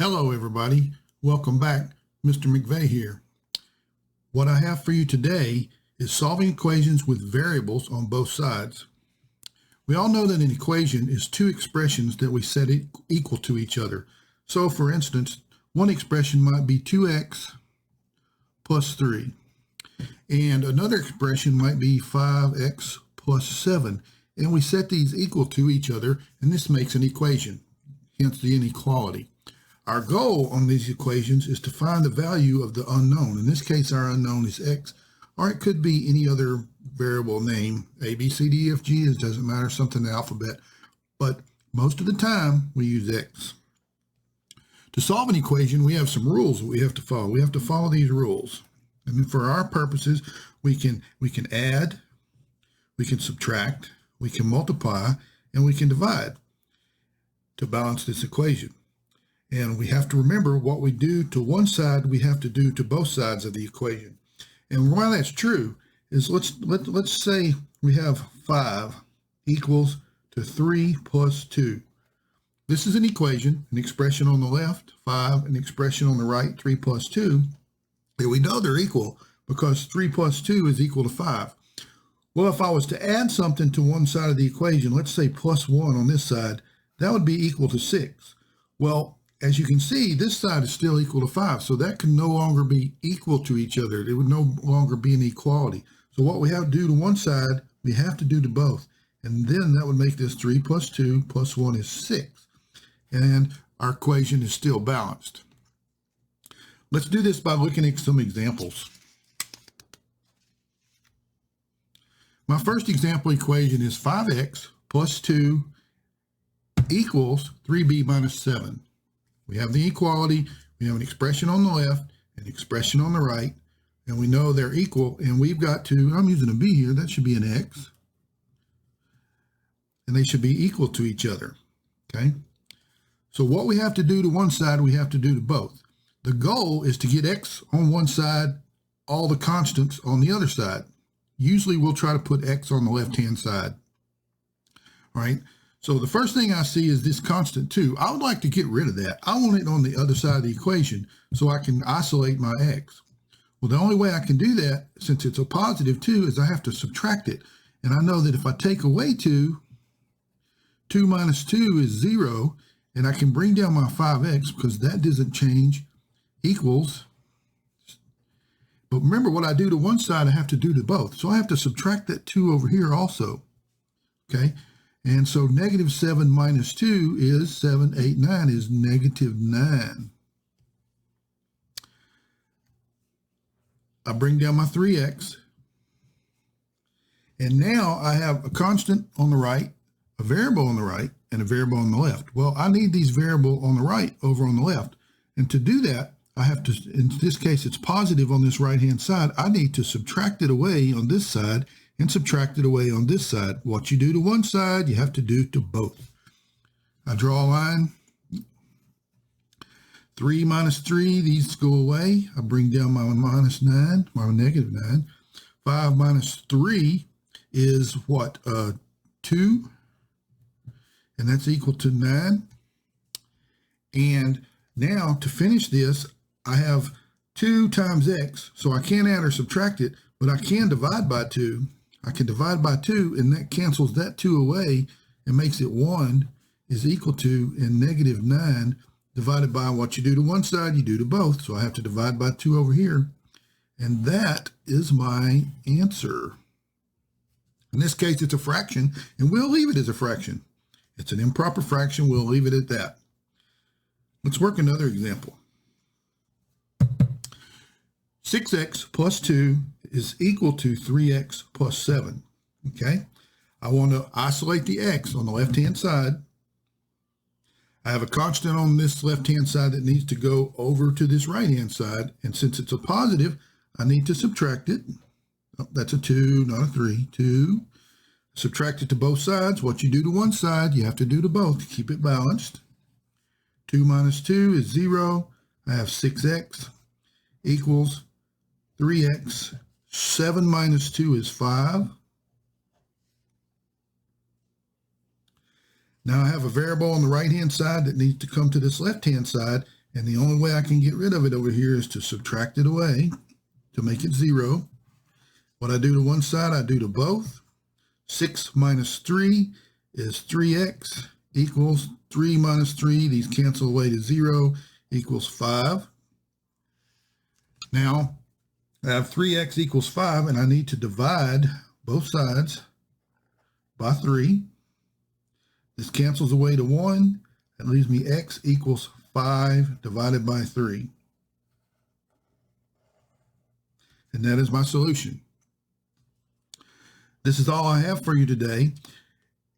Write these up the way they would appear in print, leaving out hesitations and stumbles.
Hello, everybody. Welcome back. Mr. McVeigh here. What I have for you today is solving equations with variables on both sides. We all know that an equation is two expressions that we set equal to each other. So, for instance, one expression might be 2x plus 3, and another expression might be 5x plus 7. And we set these equal to each other, and this makes an equation, hence the inequality. Our goal on these equations is to find the value of the unknown. In this case, our unknown is x, or it could be any other variable name, A, B, C, D, E, F, G, it doesn't matter, something in the alphabet, but most of the time we use x. To solve an equation, we have some rules that we have to follow. We have to follow these rules. And for our purposes, we can add, we can subtract, we can multiply, and we can divide to balance this equation. And we have to remember what we do to one side, we have to do to both sides of the equation. And why that's true is let's say we have 5 equals to 3 plus 2. This is an equation, an expression on the left, 5, an expression on the right, 3 plus 2. And we know they're equal because 3 plus 2 is equal to 5. Well, if I was to add something to one side of the equation, let's say plus 1 on this side, that would be equal to 6. Well, as you can see, this side is still equal to 5, so that can no longer be equal to each other. It would no longer be an equality. So what we have to do to one side, we have to do to both. And then that would make this 3 plus 2 plus 1 is 6. And our equation is still balanced. Let's do this by looking at some examples. My first example equation is 5x plus 2 equals 3b minus 7. We have the equality, we have an expression on the left, an expression on the right, and we know they're equal, and we've got to, I'm using a b here, that should be an x, and they should be equal to each other, okay? So what we have to do to one side, we have to do to both. The goal is to get x on one side, all the constants on the other side. Usually we'll try to put x on the left-hand side, all right? So the first thing I see is this constant 2. I would like to get rid of that. I want it on the other side of the equation so I can isolate my x. Well, the only way I can do that, since it's a positive 2, is I have to subtract it. And I know that if I take away 2, 2 minus 2 is 0, and I can bring down my 5x because that doesn't change, equals. But remember, what I do to one side, I have to do to both. So I have to subtract that 2 over here also, okay? And so negative 7 minus 2 is 7, 8, 9 is negative 9. I bring down my 3x. And now I have a constant on the right, a variable on the right, and a variable on the left. Well, I need these variable on the right over on the left. And to do that, I have to, in this case, it's positive on this right-hand side. I need to subtract it away on this side and subtract it away on this side. What you do to one side, you have to do to both. I draw a line. 3 minus 3, these go away. I bring down my minus 9, my negative 9. 5 minus 3 is what? 2. And that's equal to 9. And now to finish this, I have 2 times x. So I can't add or subtract it, but I can divide by 2. I can divide by 2, and that cancels that 2 away and makes it 1 is equal to, and negative 9 divided by what you do to one side, you do to both. So I have to divide by 2 over here. And that is my answer. In this case, it's a fraction, and we'll leave it as a fraction. It's an improper fraction. We'll leave it at that. Let's work another example. 6x plus 2 is equal to 3x plus 7, okay? I want to isolate the x on the left-hand side. I have a constant on this left-hand side that needs to go over to this right-hand side, and since it's a positive, I need to subtract it. Oh, that's a 2, not a 3, 2. Subtract it to both sides. What you do to one side, you have to do to both to keep it balanced. 2 minus 2 is 0. I have 6x equals 3x. 7 minus 2 is 5. Now I have a variable on the right-hand side that needs to come to this left-hand side, And the only way I can get rid of it over here is to subtract it away to make it 0. What I do to one side, I do to both. 6 minus 3 is 3x equals 3 minus 3. These cancel away to 0 equals 5. Now, I have 3x equals 5, and I need to divide both sides by 3. This cancels away to 1. That leaves me x equals 5 divided by 3. And that is my solution. This is all I have for you today.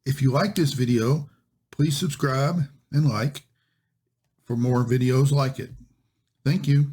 If you like this video, please subscribe and like for more videos like it. Thank you.